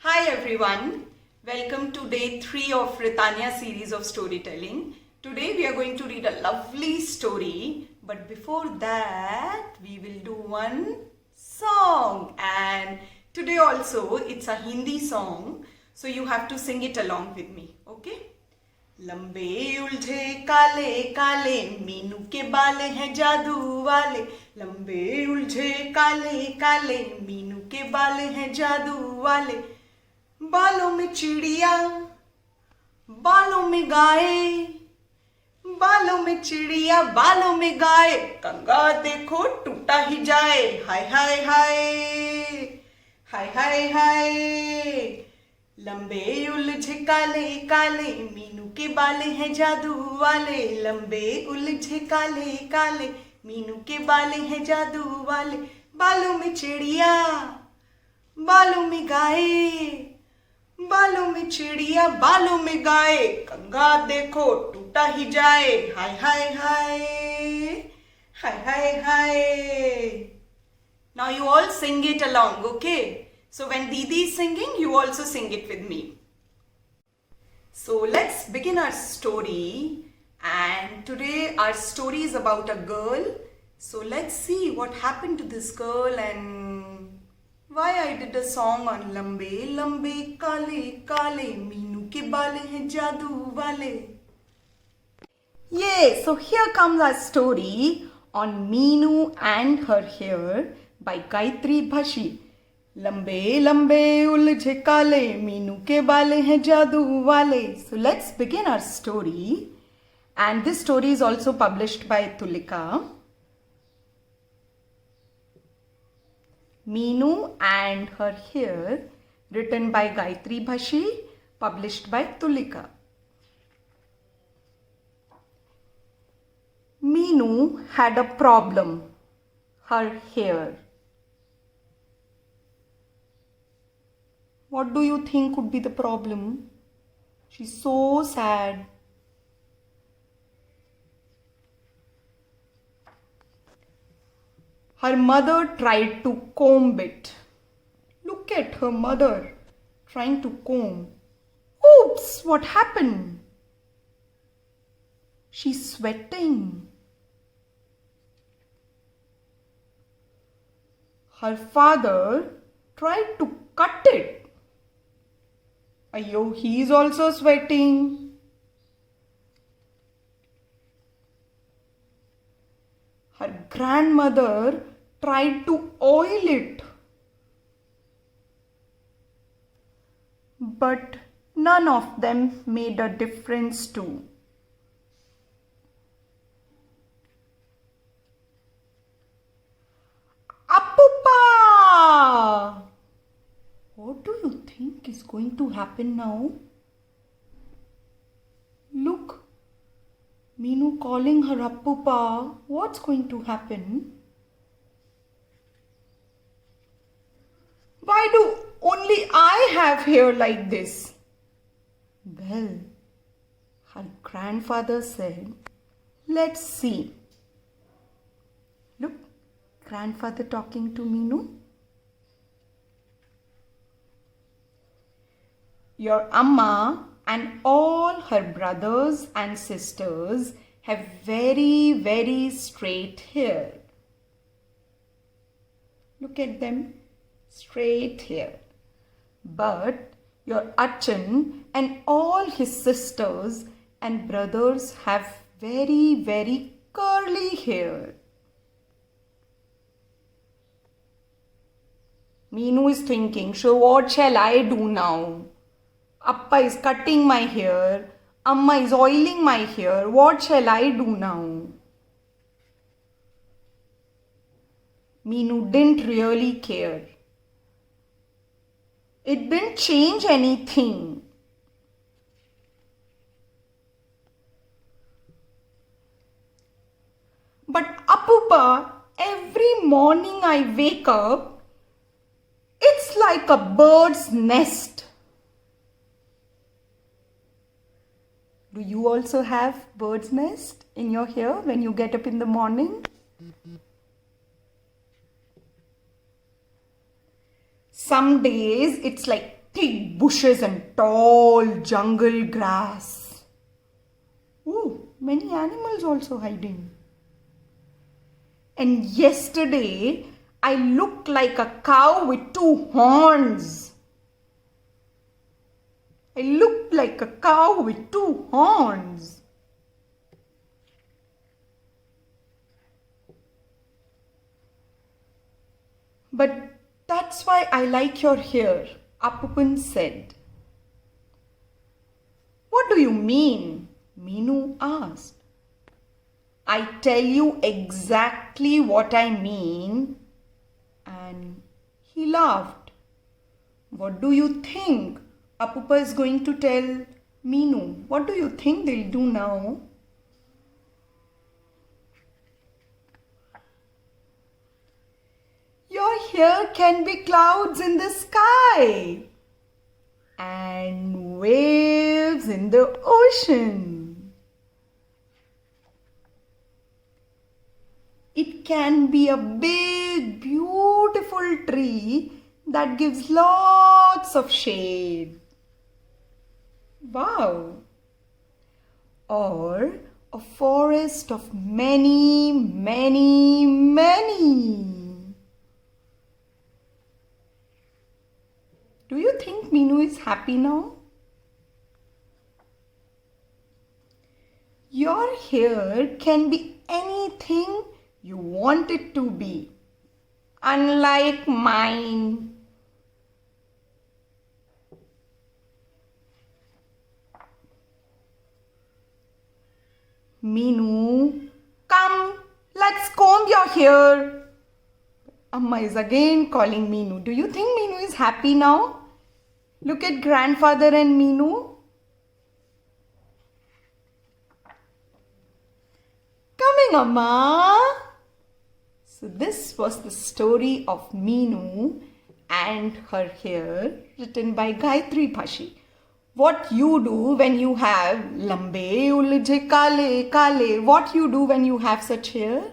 Hi everyone, welcome to day 3 of Ritanya series of storytelling. Today we are going to read a lovely story, but before that we will do one song, and today also it's a Hindi song, so you have to sing it along with me, okay? लंबे उलझे काले काले मीनू के बाल हैं जादू वाले। लंबे उलझे काले काले मीनू के बाल हैं जादू वाले। बालों में चिड़िया बालों में गाय, बालों में चिड़िया बालों में गाय, कंगा देखो टूटा ही जाए। हाय हाय हाय हाय हाय हाय। लंबे उलझे काले काले मीनू के बाल हैं जादू वाले। लंबे उलझे काले काले मीनू के बाल हैं जादू वाले। बालों में चिड़िया बालों में गाय, बालों में चिड़िया बालों में गाय, कंगा देखो टूटा ही जाए। हाय हाय हाय हाय हाय हाय। Now you all sing it along, okay? So when Didi is singing, you also sing it with me. So let's begin our story. And today our story is about a girl. So let's see what happened to this girl and why I did a song on लंबे लंबे काले काले मीनू के बाल हैं जादू वाले. Yeah, so here comes our story on Meenu and her hair by Gayatri Bhashi. लंबे लंबे उलझे काले मीनू के बाल हैं जादू वाले. So let's begin our story, and this story is also published by Tulika. Meenu and her hair, written by Gayatri Bhashi, published by Tulika. Meenu had a problem, her hair. What do you think could be the problem? She's so sad. Her mother tried to comb it. Look at her mother trying to comb. Oops, what happened? She's sweating. Her father tried to cut it. Ayyo, he's also sweating. Her grandmother tried to oil it, but none of them made a difference too. Appupa! What do you think is going to happen now? Look, Meenu calling her Appupa. What's going to happen? Why do only I have hair like this? Well, her grandfather said, let's see. Look, grandfather talking to Meenu. Your Amma and all her brothers and sisters have very, very straight hair. Look at them, straight hair. But your Achan and all his sisters and brothers have very, very curly hair. Meenu is thinking, so what shall I do now? Appa is cutting my hair. Amma is oiling my hair. What shall I do now? Meenu didn't really care. It didn't change anything. But Appupa, every morning I wake up, it's like a bird's nest. Do you also have bird's nest in your hair when you get up in the morning? Some days it's like thick bushes and tall jungle grass. Ooh, many animals also hiding. And yesterday, I looked like a cow with two horns. I looked like a cow with two horns. But that's why I like your hair, Appupan said. What do you mean? Meenu asked. I tell you exactly what I mean. And he laughed. What do you think Appupa is going to tell Meenu? What do you think they'll do now? Your hair can be clouds in the sky and waves in the ocean. It can be a big, beautiful tree that gives lots of shade. Wow! Or a forest of many, many, many. Do you think Meenu is happy now? Your hair can be anything you want it to be, unlike mine. Meenu, come, let's comb your hair. Amma is again calling Meenu. Do you think Meenu is happy now? Look at grandfather and Meenu. Coming, Amma. So this was the story of Meenu and her hair, written by Gayatri Bhashi. What you do when you have lambe ulje kale kale? What you do when you have such hair?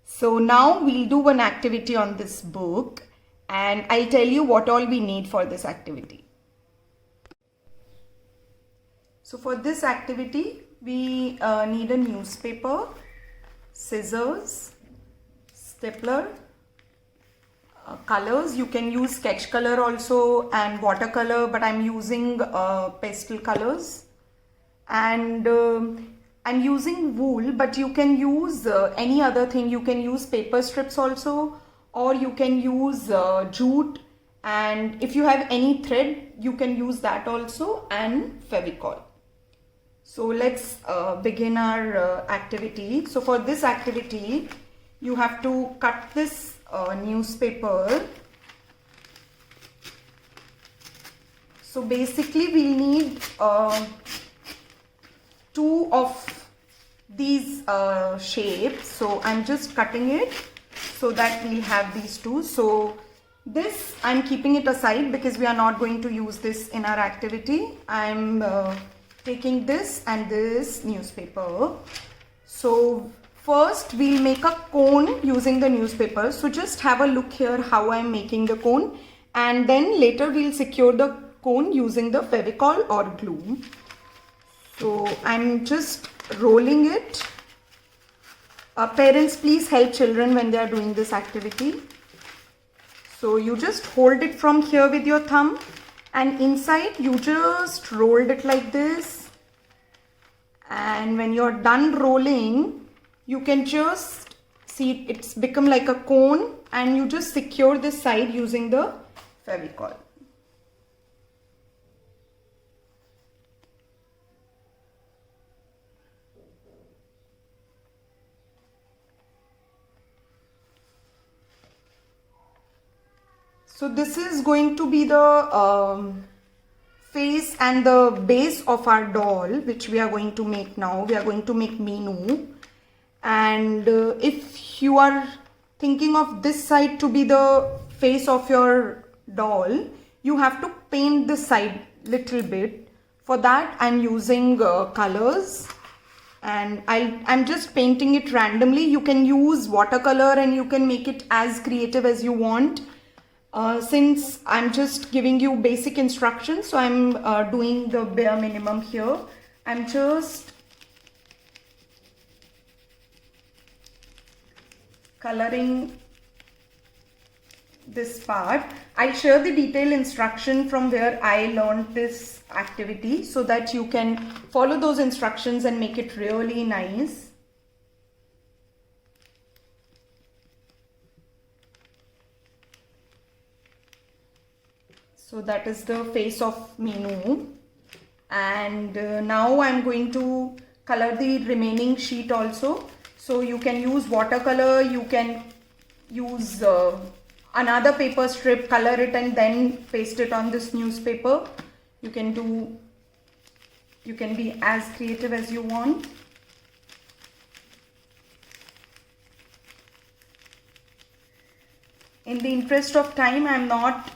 So now we'll do one activity on this book and I'll tell you what all we need for this activity. So for this activity, we need a newspaper, scissors, stapler, colors. You can use sketch color also and watercolor, but I'm using pastel colors. And I'm using wool, but you can use any other thing. You can use paper strips also, or you can use jute, and if you have any thread, you can use that also, and Fevicol. So let's begin our activity. So for this activity, you have to cut this newspaper. So basically we'll need two of these shapes. So I'm just cutting it so that we'll have these two. So this I'm keeping it aside because we are not going to use this in our activity. I'm taking this and this newspaper. So first we'll make a cone using the newspaper. So just have a look here how I'm making the cone, and then later we'll secure the cone using the Fevicol or glue. So I'm just rolling it. Parents, please help children when they are doing this activity. So you just hold it from here with your thumb, and inside you just rolled it like this. And when you're done rolling, you can just see it's become like a cone, and you just secure this side using the Fevicol. So this is going to be the face and the base of our doll, which we are going to make now. We are going to make Meenu. And if you are thinking of this side to be the face of your doll, you have to paint this side little bit. For that I'm using colors, and I'm just painting it randomly. You can use watercolor and you can make it as creative as you want. Since I'm just giving you basic instructions, so I'm doing the bare minimum here. I'm just coloring this part. I'll share the detailed instruction from where I learned this activity so that you can follow those instructions and make it really nice. So that is the face of Meenu, and now I'm going to color the remaining sheet also. So you can use watercolor, you can use another paper strip, color it and then paste it on this newspaper. You can be as creative as you want. In the interest of time, I'm not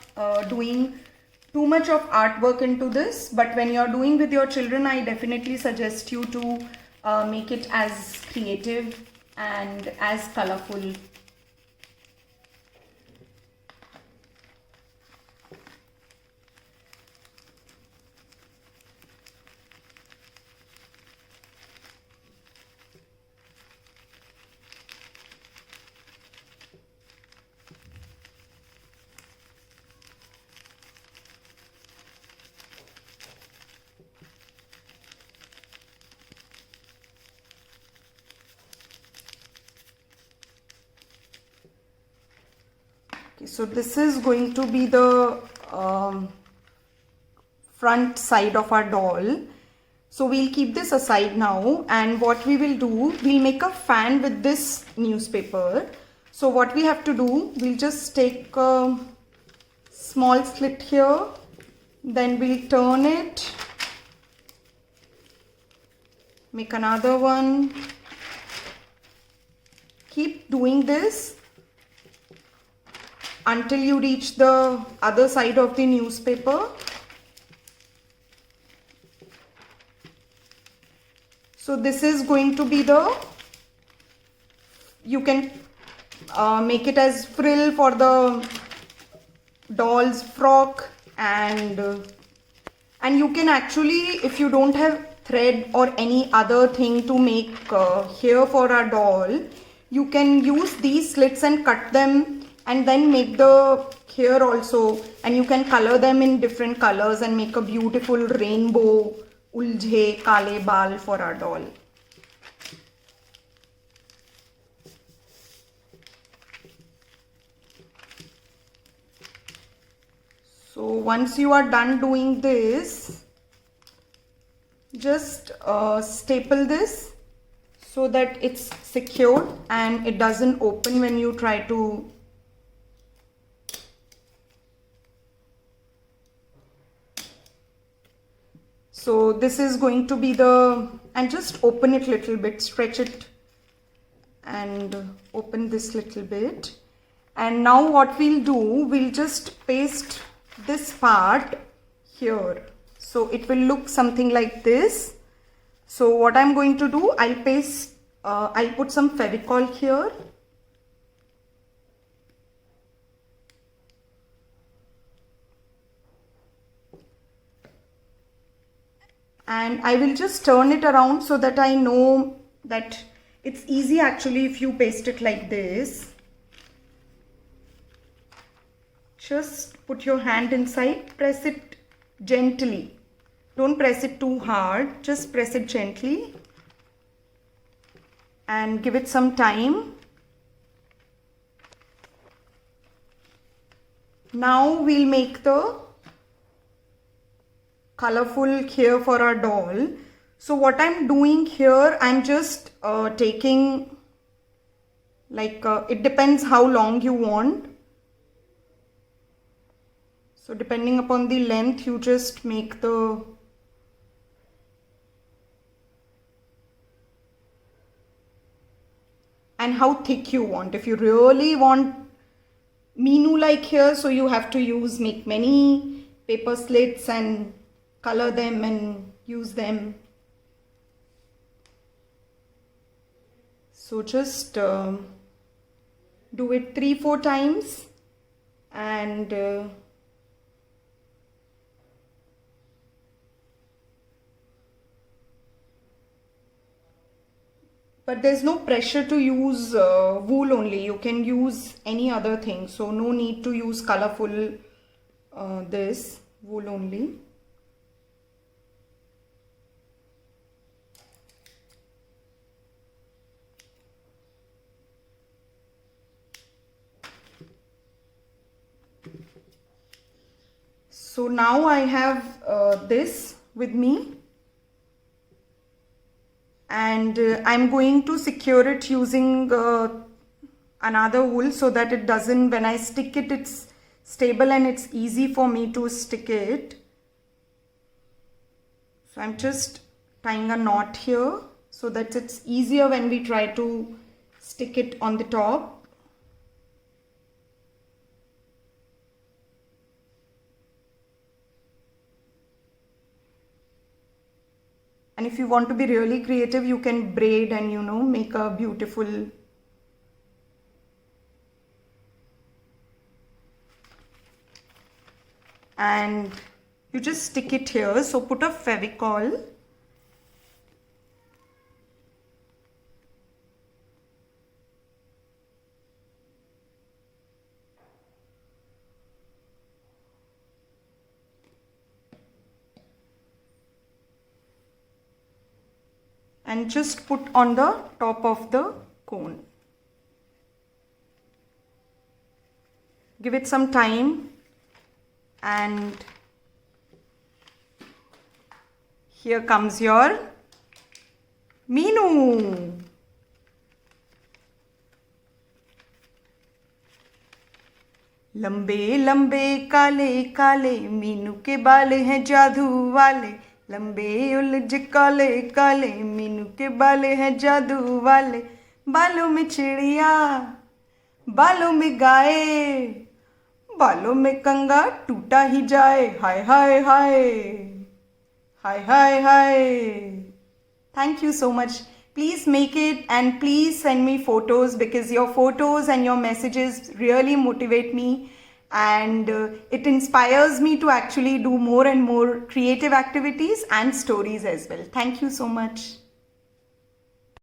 doing too much of artwork into this, but when you're doing with your children, I definitely suggest you to make it as creative and as colorful. Okay, so this is going to be the front side of our doll. So we'll keep this aside now, and what we will do, we'll make a fan with this newspaper. So what we have to do, we'll just take a small slit here, then we'll turn it, make another one, keep doing this until you reach the other side of the newspaper. So this is going to be the, you can make it as frill for the doll's frock, and you can actually, if you don't have thread or any other thing to make hair for a doll, you can use these slits and cut them and then make the hair also, and you can color them in different colors and make a beautiful rainbow ulje kale bal for our doll. So once you are done doing this, just staple this so that it's secured and it doesn't open when you try to So this is going to be the, and just open it little bit, stretch it and open this little bit. And now what we'll do, we'll just paste this part here. So it will look something like this. So what I'm going to do, I'll put some Fevicol here. And I will just turn it around so that I know that it's easy actually if you paste it like this. Just put your hand inside, press it gently. Don't press it too hard, just press it gently and give it some time. Now we'll make the colorful hair for our doll. So what I'm doing here, I'm just taking like it depends how long you want. So depending upon the length, you just make the and how thick you want. If you really want Meenu like hair, so you have to make many paper slits and color them and use them. So just do it 3-4 times and but there's no pressure to use wool only. You can use any other thing, so no need to use colorful this wool only. So now I have this with me, and I'm going to secure it using another wool so that it doesn't, when I stick it, it's stable and it's easy for me to stick it. So I'm just tying a knot here so that it's easier when we try to stick it on the top. And if you want to be really creative, you can braid and, you know, make a beautiful and you just stick it here. So put a Fevicol and just put on the top of the cone. Give it some time, and here comes your Meenu. लंबे लंबे काले काले मीनू के बाल हैं जादू वाले, लंबे उलझ काले काले मीनू के बाल हैं जादू वाले, बालों में चिड़िया बालों में गाय, बालों में कंगा टूटा ही जाए, हाय हाय हाय हाय हाय हाय. Thank you so much. Please make it and please send me photos, because your photos and your messages really motivate me, and it inspires me to actually do more and more creative activities and stories as well. Thank you so much.